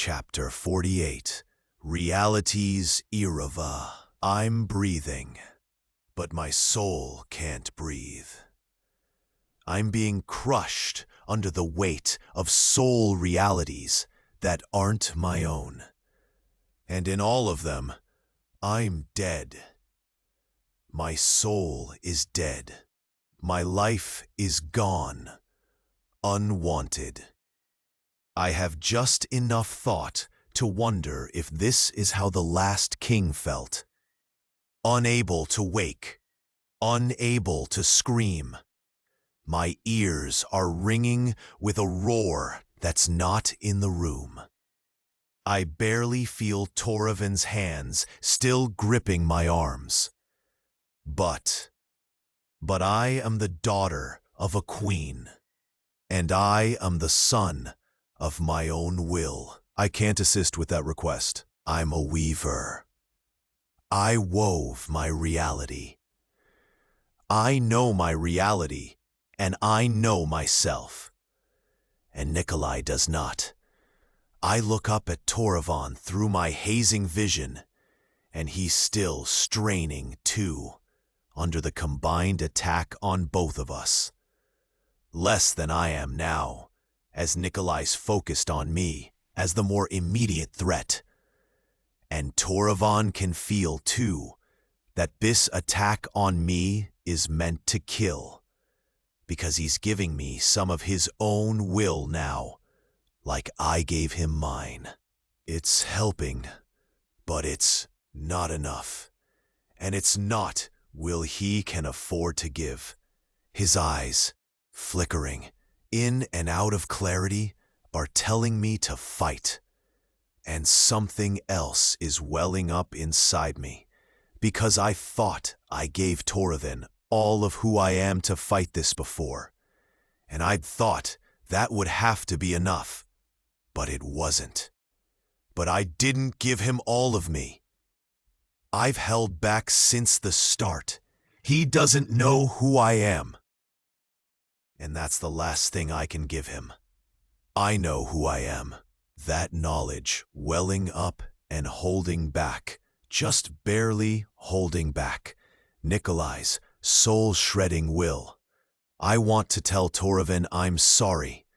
Chapter 48. Reality's Irava. I'm breathing, but my soul can't breathe. I'm being crushed under the weight of soul realities that aren't my own. And in all of them, I'm dead. My soul is dead. My life is gone, unwanted. I have just enough thought to wonder if this is how the last king felt. Unable to wake, unable to scream. My ears are ringing with a roar that's not in the room. I barely feel Toravan's hands still gripping my arms. But I am the daughter of a queen, and I am the son of my own will. I can't assist with that request. I'm a weaver. I wove my reality. I know my reality, and I know myself. And Nikolai does not. I look up at Toravan through my hazing vision, and he's still straining too, under the combined attack on both of us. Less than I am now, as Nikolai's focused on me as the more immediate threat. And Toravan can feel, too, that this attack on me is meant to kill, because he's giving me some of his own will now, like I gave him mine. It's helping, but it's not enough. And it's not will he can afford to give. His eyes, flickering, in and out of clarity, are telling me to fight. And something else is welling up inside me, because I thought I gave Toravan all of who I am to fight this before. And I'd thought that would have to be enough. But it wasn't. But I didn't give him all of me. I've held back since the start. He doesn't know who I am. And that's the last thing I can give him. I know who I am. That knowledge welling up and holding back, just barely holding back, Nikolai's soul-shredding will. I want to tell Toravan I'm sorry,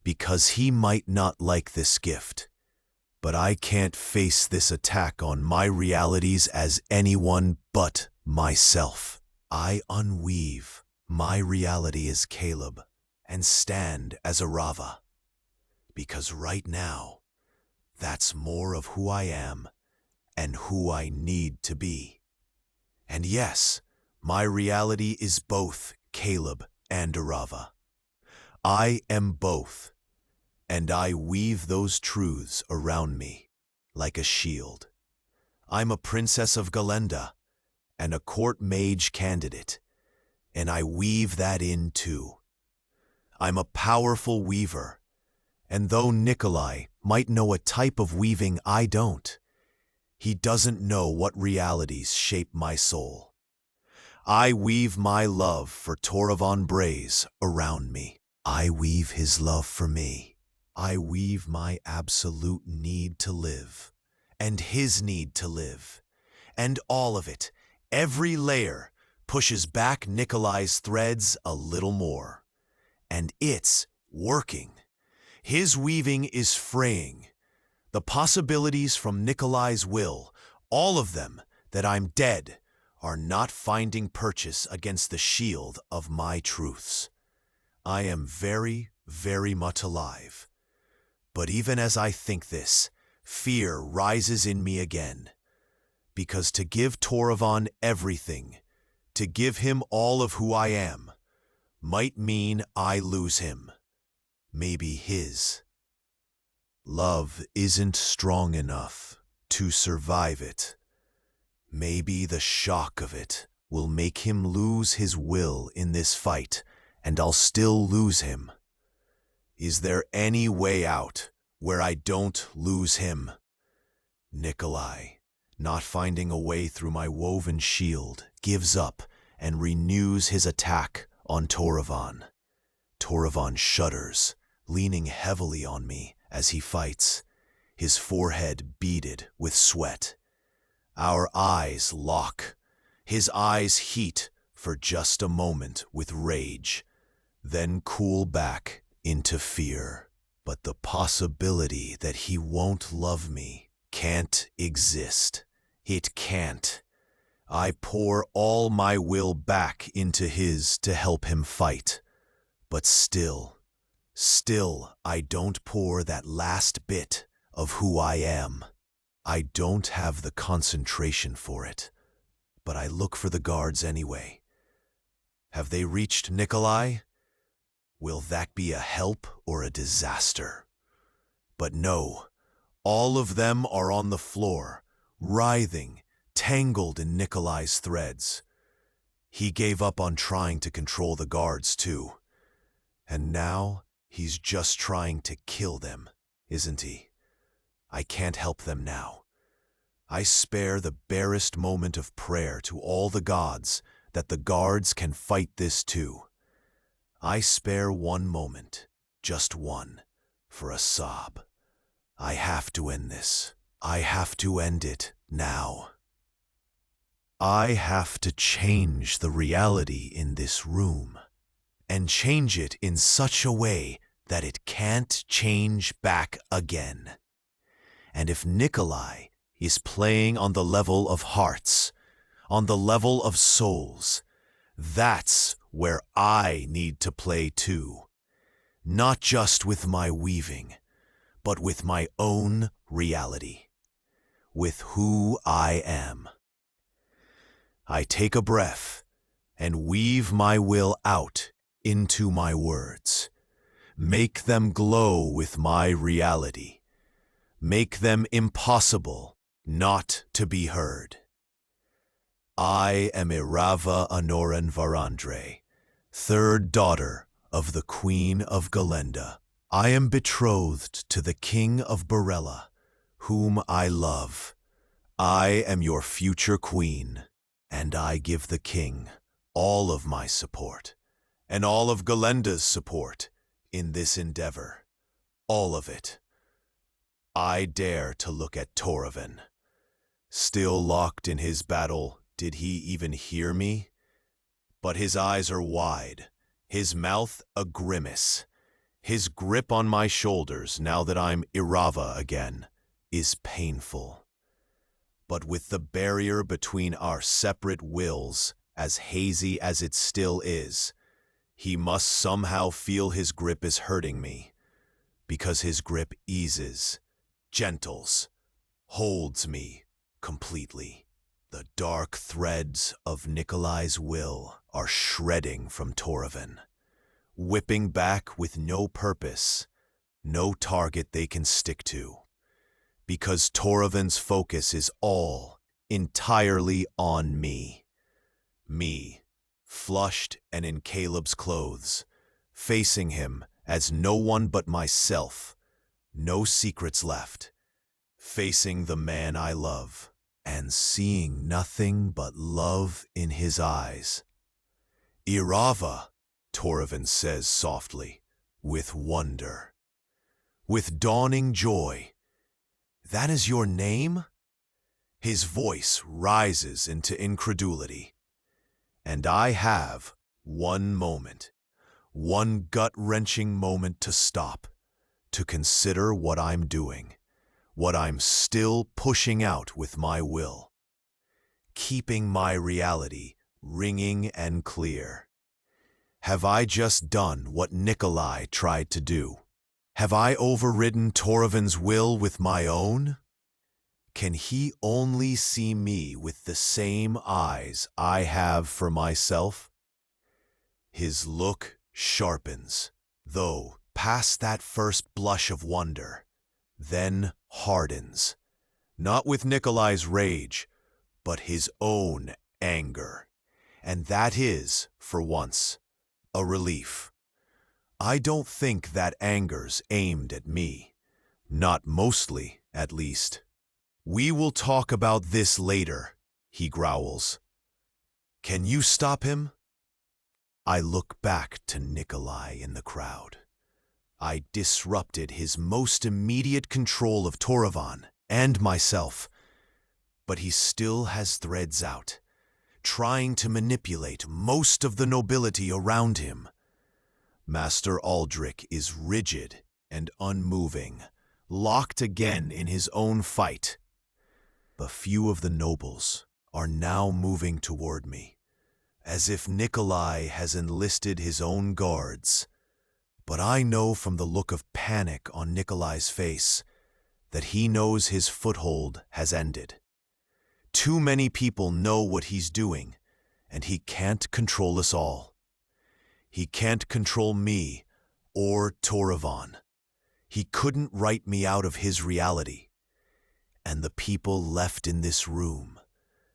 because he might not like this gift. But I can't face this attack on my realities as anyone but myself. I unweave my reality as Caleb and stand as a Rava. Because right now, that's more of who I am and who I need to be. And yes, my reality is both Caleb and Arava. I am both, and I weave those truths around me like a shield. I'm a princess of Galenda and a court mage candidate, and I weave that in too. I'm a powerful weaver, and though Nikolai might know a type of weaving I don't, he doesn't know what realities shape my soul. I weave my love for Toravan Braze around me. I weave his love for me. I weave my absolute need to live, and his need to live. And all of it, every layer, pushes back Nikolai's threads a little more. And it's working. His weaving is fraying. The possibilities from Nikolai's will, all of them that I'm dead, are not finding purchase against the shield of my truths. I am very, very much alive. But even as I think this, fear rises in me again. Because to give Toravan everything, to give him all of who I am, might mean I lose him. Maybe his. Love isn't strong enough to survive it. Maybe the shock of it will make him lose his will in this fight, and I'll still lose him. Is there any way out where I don't lose him? Nikolai, not finding a way through my woven shield, gives up and renews his attack on Toravan. Toravan shudders, leaning heavily on me as he fights. his forehead beaded with sweat. Our eyes lock. His eyes heat for just a moment with rage, then cool back into fear. But the possibility that he won't love me can't exist. It can't. I pour all my will back into his to help him fight. But still, I don't pour that last bit of who I am. I don't have the concentration for it, but I look for the guards anyway. Have they reached Nikolai? Will that be a help or a disaster? But no, all of them are on the floor, writhing, tangled in Nikolai's threads. He gave up on trying to control the guards too. And now he's just trying to kill them, isn't he? I can't help them now. I spare the barest moment of prayer to all the gods that the guards can fight this too. I spare one moment, just one, for a sob. I have to end this. I have to end it now. I have to change the reality in this room, and change it in such a way that it can't change back again. And if Nikolai is playing on the level of hearts, on the level of souls, that's where I need to play too. Not just with my weaving, but with my own reality, with who I am. I take a breath and weave my will out into my words. Make them glow with my reality. Make them impossible not to be heard. I am Irava Anoran Varandre, third daughter of the Queen of Galenda. I am betrothed to the King of Barella, whom I love. I am your future queen, and I give the king all of my support, and all of Galenda's support in this endeavor. All of it. I dare to look at Toravan. Still locked in his battle, did he even hear me? But his eyes are wide, his mouth a grimace. His grip on my shoulders, now that I'm Irava again, is painful. But with the barrier between our separate wills, as hazy as it still is, he must somehow feel his grip is hurting me, because his grip eases, gentles, holds me completely. The dark threads of Nikolai's will are shredding from Toravan, whipping back with no purpose, no target they can stick to, because Toravan's focus is all entirely on me. Me, flushed and in Caleb's clothes, facing him as no one but myself, no secrets left, facing the man I love, and seeing nothing but love in his eyes. Irava, Toravan says softly, with wonder, with dawning joy. That is your name? His voice rises into incredulity. And I have one moment, one gut-wrenching moment to stop, to consider what I'm doing, what I'm still pushing out with my will, keeping my reality ringing and clear. Have I just done what Nikolai tried to do? Have I overridden Toravan's will with my own? Can he only see me with the same eyes I have for myself? His look sharpens, though past that first blush of wonder, then hardens, not with Nikolai's rage, but his own anger. And that is, for once, a relief. I don't think that anger's aimed at me. Not mostly, at least. We will talk about this later, he growls. Can you stop him? I look back to Nikolai in the crowd. I disrupted his most immediate control of Toravan and myself, but he still has threads out, trying to manipulate most of the nobility around him. Master Aldrich is rigid and unmoving, locked again in his own fight. A few of the nobles are now moving toward me, as if Nikolai has enlisted his own guards. But I know from the look of panic on Nikolai's face that he knows his foothold has ended. Too many people know what he's doing, and he can't control us all. He can't control me or Toravan. He couldn't write me out of his reality. And the people left in this room,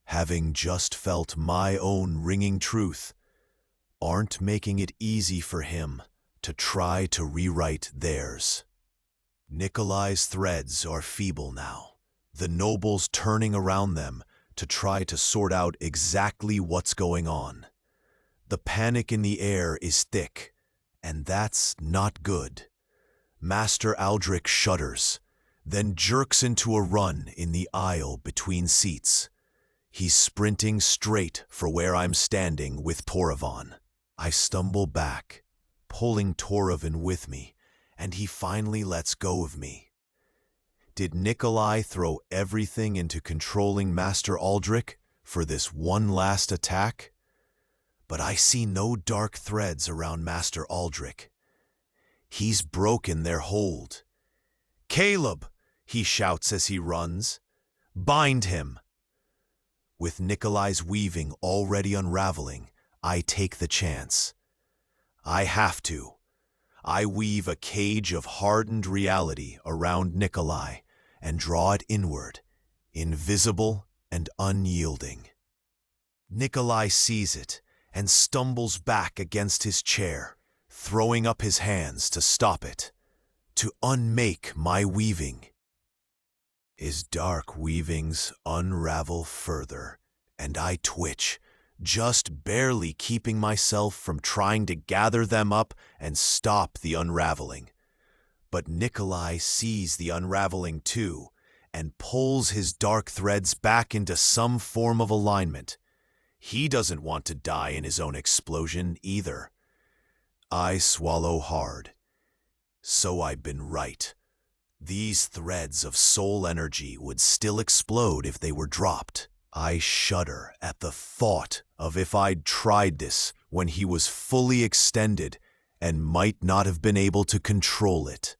having just felt my own ringing truth, aren't making it easy for him to try to rewrite theirs. Nikolai's threads are feeble now, the nobles turning around them to try to sort out exactly what's going on. The panic in the air is thick, and that's not good. Master Aldrich shudders, then jerks into a run in the aisle between seats. He's sprinting straight for where I'm standing with Toravan. I stumble back, pulling Toravan with me, and he finally lets go of me. Did Nikolai throw everything into controlling Master Aldrich for this one last attack? But I see no dark threads around Master Aldrich. He's broken their hold. "Caleb!" he shouts as he runs. "Bind him!" With Nikolai's weaving already unraveling, I take the chance. I have to. I weave a cage of hardened reality around Nikolai and draw it inward, invisible and unyielding. Nikolai sees it and stumbles back against his chair, throwing up his hands to stop it, to unmake my weaving. His dark weavings unravel further, and I twitch, just barely keeping myself from trying to gather them up and stop the unraveling. But Nikolai sees the unraveling too, and pulls his dark threads back into some form of alignment. He doesn't want to die in his own explosion either. I swallow hard. So I've been right. These threads of soul energy would still explode if they were dropped. I shudder at the thought of if I'd tried this when he was fully extended and might not have been able to control it.